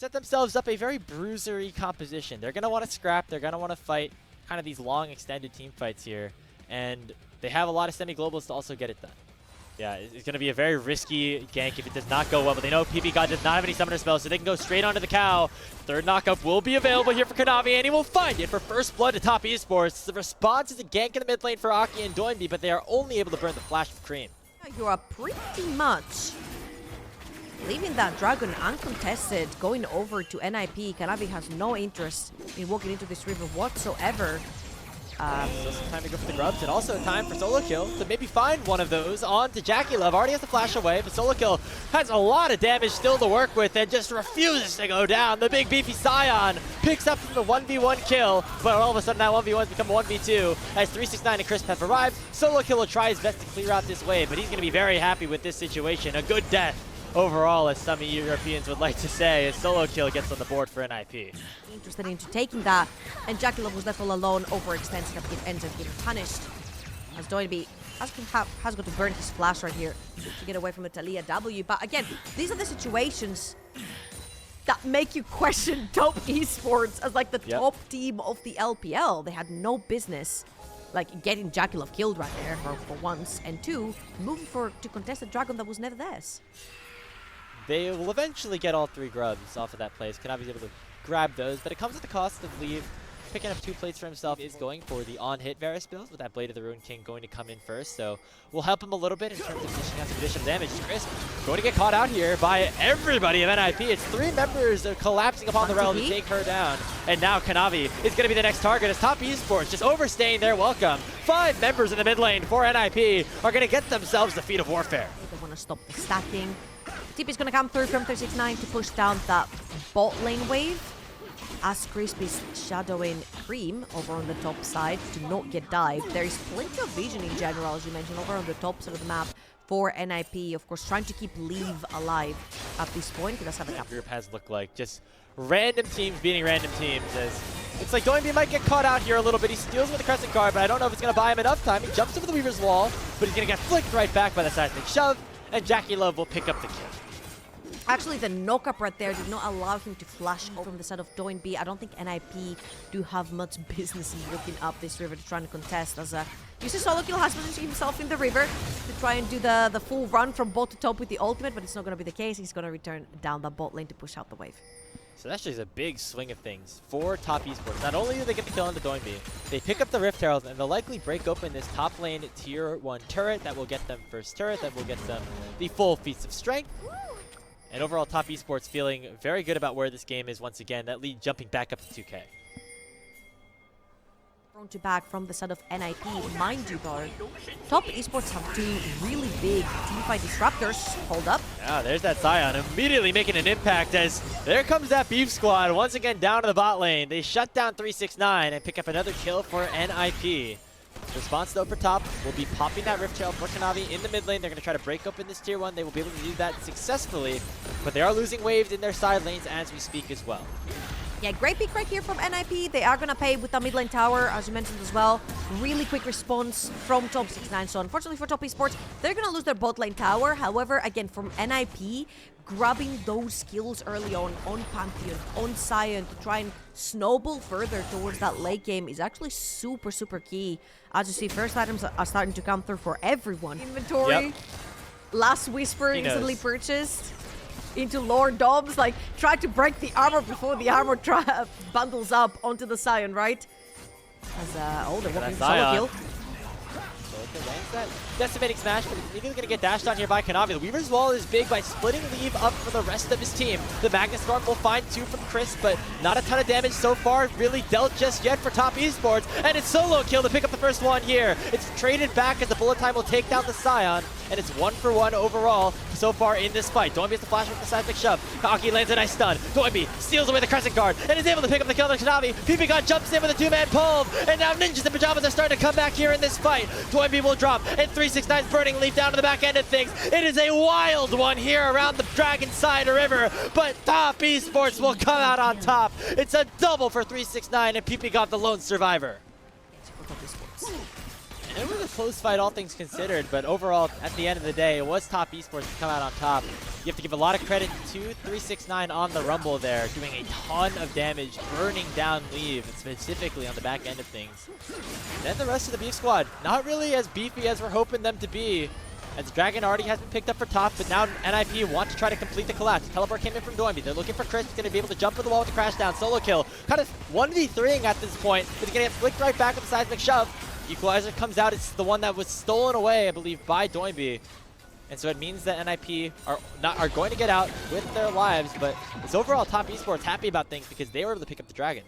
set themselves up a very bruisery composition. They're going to want to scrap. They're going to want to fight kind of these long, extended team fights here. And they have a lot of semi-globals to also get it done. Yeah, it's going to be a very risky gank if it does not go well, but they know PP God does not have any summoner spells, so they can go straight onto the cow. Third knockup will be available here for Kanavi, and he will find it for first blood to top Esports. The response is a gank in the mid lane for Aki and Doinby, but they are only able to burn the flash of Cream. You are pretty much leaving that dragon uncontested, going over to NIP. Kanavi has no interest in walking into this river whatsoever. So some time to go for the grubs, and also time for solo kill to maybe find one of those onto Jackie Love. Already has the flash away, but solo kill has a lot of damage still to work with and just refuses to go down. The big beefy Scion picks up from the 1v1 kill, but all of a sudden that 1v1 has become a 1v2 as 369 and Chris have arrived. Solo kill will try his best to clear out this wave, but he's going to be very happy with this situation. A good death overall, as some Europeans would like to say, as solo kill gets on the board for NIP. Interested into taking that, and Jackie Love was left all alone, overextended, and ends up getting punished. As Doinby has got to burn his flash right here to get away from a Talia W. But again, these are the situations that make you question top esports as like the top team of the LPL. They had no business like getting Jackie Love killed right there for once, and two, moving to contest a dragon that was never theirs. They will eventually get all 3 grubs off of that place. Kanavi's able to grab those, but it comes at the cost of Leave picking up 2 plates for himself. Is going for the on-hit Varus build with that Blade of the Ruined King going to come in first, so we'll help him a little bit in terms of dishing out some additional damage. Chris going to get caught out here by everybody of NIP. It's 3 members collapsing upon the realm to take her down, and now Kanavi is going to be the next target as top esports just overstaying their welcome. 5 members in the mid lane for NIP are going to get themselves the feat of warfare. They want to stop the stacking. TP is going to come through from 369 to push down that bot lane wave, as Crispy's shadowing Cream over on the top side to not get dived. There is plenty of vision in general, as you mentioned, over on the top side of the map for NIP. Of course, trying to keep Leave alive at this point. That's how the group has looked like. Just random teams beating random teams. As it's like Doinby might get caught out here a little bit. He steals with the Crescent Guard, but I don't know if it's going to buy him enough time. He jumps over the Weaver's Wall, but he's going to get flicked right back by the seismic shove, and Jackie Love will pick up the kill. Actually, the knock-up right there did not allow him to flash over from the side of Doinby. I don't think NIP do have much business in looking up this river to try and contest, as uses solo kill has positioned himself in the river to try and do the full run from bot to top with the ultimate, but it's not going to be the case. He's going to return down the bot lane to push out the wave. So that's just a big swing of things for top esports. Not only do they get the kill into Doinby, they pick up the Rift Herald, and they'll likely break open this top lane tier 1 turret that will get them first turret, that will get them the full feats of strength. And overall, top esports feeling very good about where this game is once again. That lead jumping back up to 2K. Thrown to back from the side of NIP, mind you though, top esports have 2 really big teamfight disruptors. Hold up. Yeah, there's that Scion immediately making an impact as there comes that beef squad once again down to the bot lane. They shut down 369 and pick up another kill for NIP. Response though for top will be popping that Rift Trail for Kanavi in the mid lane. They're going to try to break open this tier 1. They will be able to do that successfully, but they are losing waves in their side lanes as we speak as well. Yeah, great pick right here from NIP. They are going to pay with the mid lane tower, as you mentioned as well. Really quick response from top 69. So unfortunately for top esports, they're going to lose their bot lane tower. However, again, from NIP, grabbing those skills early on Pantheon, on Scion, to try and snowball further towards that late game is actually super, super key. As you see, first items are starting to come through for everyone. Inventory, Last Whisper easily purchased into Lord Dobbs, like try to break the armor before the armor bundles up onto the Scion, right? As they're walking solo kill. That decimating smash, but he's immediately going to get dashed on here by Kanavi. The Weaver's Wall is big by splitting Leave up for the rest of his team. The Magnus Storm will find 2 from Chris, but not a ton of damage so far really dealt just yet for top esports. And it's solo kill to pick up the first one here. It's traded back as the bullet time will take down the Scion, and it's 1-for-1 overall so far in this fight. Doinby has the flash with the seismic shove. Aki lands a nice stun. Doinby steals away the Crescent Guard and is able to pick up the kill on Kanavi. PP God jumps in with a 2-man pull, and now Ninjas and Pyjamas are starting to come back here in this fight. Doinby will drop, and 369's burning Leaf down to the back end of things. It is a wild one here around the Dragon Side River, but top esports will come out on top. It's a double for 369, and PP got the lone survivor. And it was a close fight, all things considered, but overall, at the end of the day, it was top esports to come out on top. You have to give a lot of credit to 369 on the Rumble there, doing a ton of damage, burning down Leave, specifically on the back end of things. And then the rest of the Beef Squad, not really as beefy as we're hoping them to be, as Dragon already has been picked up for top, but now NIP want to try to complete the collapse. Teleport came in from Doinby. They're looking for Chris. He's going to be able to jump for the wall with the crash down. Solo kill. Kind of 1v3ing at this point. He's going to get flicked right back with the seismic shove. Equalizer comes out. It's the one that was stolen away, I believe, by Doinby. And so it means that NIP are going to get out with their lives, but it's overall top esports happy about things because they were able to pick up the Dragon.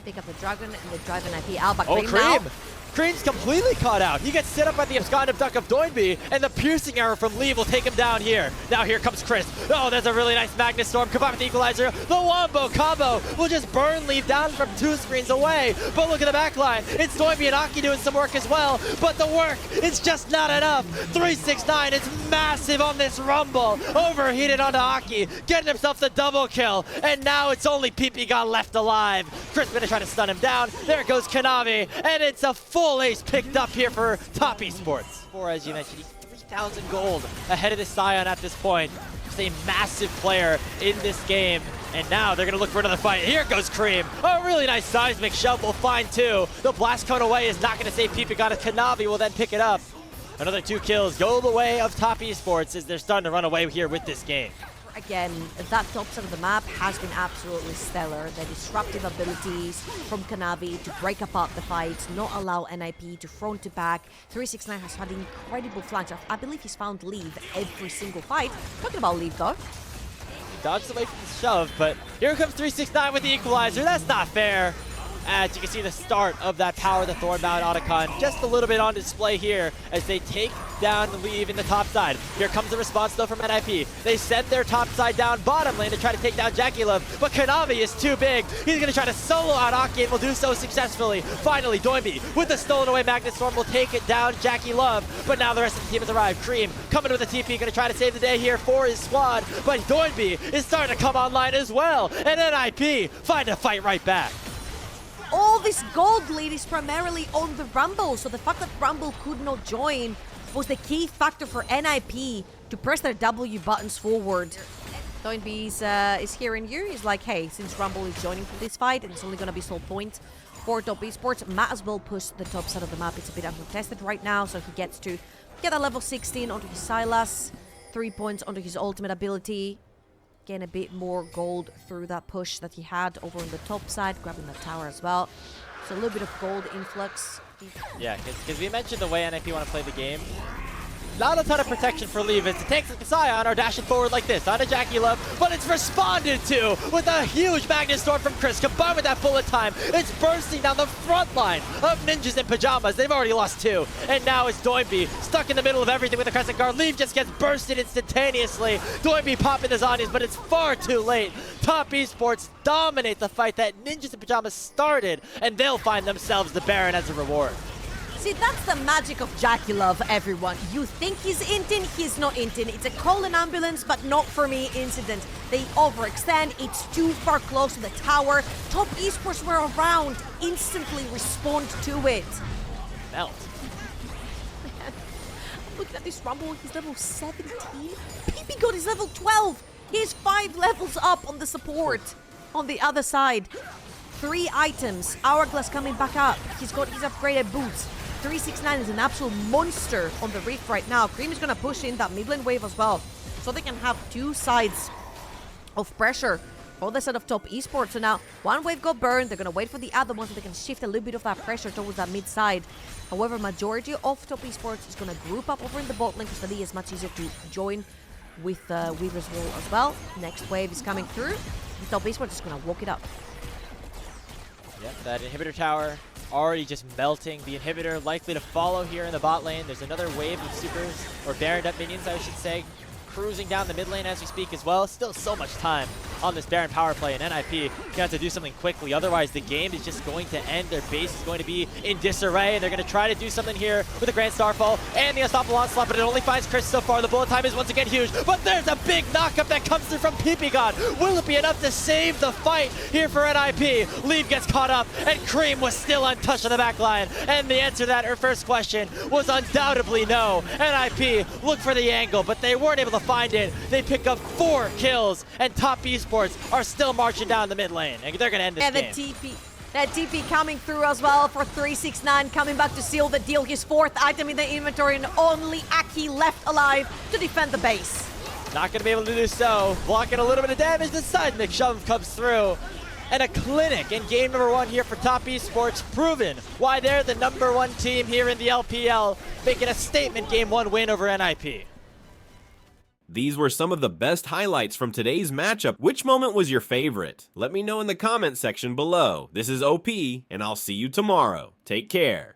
Pick up the Dragon and they drive NIP out. But oh, Cream now. Cream's completely caught out. He gets set up by the abscond abduct of Doinby, and the piercing arrow from Leave will take him down here. Now here comes Chris. Oh, there's a really nice Magnus Storm combined with the Equalizer. The Wombo combo will just burn Leave down from 2 screens away. But look at the back line. It's Doinby and Aki doing some work as well, but the work is just not enough. 369 is massive on this Rumble. Overheated onto Aki, getting himself the double kill, and now it's only Pyjamas left alive. Chris gonna try to stun him down. There goes Kanavi, and it's a full ace picked up here for top esports. For, as you mentioned, he's 3,000 gold ahead of the Scion at this point. Just a massive player in this game. And now they're going to look for another fight. Here goes Cream. A really nice seismic shove will find 2. The blast cone away is not going to save Pyjamas. Kanavi will then pick it up. Another 2 kills go the way of top esports as they're starting to run away here with this game. Again, that top side of the map has been absolutely stellar. The disruptive abilities from Kanavi to break apart the fights, not allow NIP to front to back. 369 has had incredible flanks. I believe he's found Leave every single fight. Talking about Leave though. He dodged away from the shove, but here comes 369 with the Equalizer. That's not fair. As you can see the start of that power, the Thornbound Otacon, just a little bit on display here as they take down the Leave in the top side. Here comes the response though from NIP. They send their top side down bottom lane to try to take down Jackie Love, but Kanavi is too big. He's going to try to solo out Aki and will do so successfully. Finally, Doinby with the stolen away Magnus Storm will take it down Jackie Love, but now the rest of the team has arrived. Cream coming with a TP, going to try to save the day here for his squad, but Doinby is starting to come online as well, and NIP find a fight right back. All this gold lead is primarily on the Rumble, so the fact that Rumble could not join was the key factor for NIP to press their W buttons forward. Doinby is hearing you. He's like, hey, since Rumble is joining for this fight and it's only going to be sole point for top esports, might as well push the top side of the map. It's a bit uncontested right now, so he gets to get a level 16 onto his Sylas, 3 points onto his ultimate ability. Gain a bit more gold through that push that he had over on the top side, grabbing the tower as well. So a little bit of gold influx. Yeah, because we mentioned the way NIP want to play the game. Not a ton of protection for Leave. It's the tanks like the Scion are dashing forward like this on a Jackie Love, but it's responded to with a huge Magnus Storm from Chris combined with that bullet time. It's bursting down the front line of Ninjas in Pyjamas. They've already lost 2, and now it's Doinby stuck in the middle of everything with the Crescent Guard. Leave just gets bursted instantaneously. Doinby popping the Zonies, but it's far too late. Top esports dominate the fight that Ninjas in Pyjamas started, and they'll find themselves the Baron as a reward. See, that's the magic of Jackie Love, everyone. You think he's inting, he's not inting. It's a call an ambulance, but not for me incident. They overextend, it's too far close to the tower. Top esports were around, instantly respond to it. Melt. Look at this Rumble, he's level 17. Pyjamas is level 12. He's 5 levels up on the support on the other side. 3 items, Hourglass coming back up. He's got his upgraded boots. 369 is an absolute monster on the Rift right now. Cream is going to push in that mid lane wave as well, so they can have 2 sides of pressure for the side of top esports. So now, one wave got burned. They're going to wait for the other one so they can shift a little bit of that pressure towards that mid side. However, majority of top esports is going to group up over in the bot lane because for them it's much easier to join with Weaver's Wall as well. Next wave is coming through. The top esports is going to walk it up. Yep, that inhibitor tower already just melting. The inhibitor likely to follow here in the bot lane. There's another wave of supers, or Baroned up minions, I should say, cruising down the mid lane as we speak as well. Still so much time on this Baron power play, and NIP gonna have to do something quickly. Otherwise, the game is just going to end. Their base is going to be in disarray, and they're going to try to do something here with a Grand Starfall and the Unstoppable Onslaught, but it only finds Chris so far. The bullet time is once again huge, but there's a big knockup that comes through from PP-God. Will it be enough to save the fight here for NIP? Leave gets caught up, and Cream was still untouched on the back line. And the answer to that, her first question, was undoubtedly no. NIP looked for the angle, but they weren't able to find it. They pick up 4 kills, and Top Esports are still marching down the mid lane, and they're going to end this game. That TP coming through as well for 369, coming back to seal the deal. His 4th item in the inventory, and only Aki left alive to defend the base. Not going to be able to do so. Blocking a little bit of damage. The seismic shove comes through. And a clinic in game number 1 here for Top Esports, proven why they're the #1 team here in the LPL, making a statement game 1 win over NIP. These were some of the best highlights from today's matchup. Which moment was your favorite? Let me know in the comment section below. This is OP, and I'll see you tomorrow. Take care.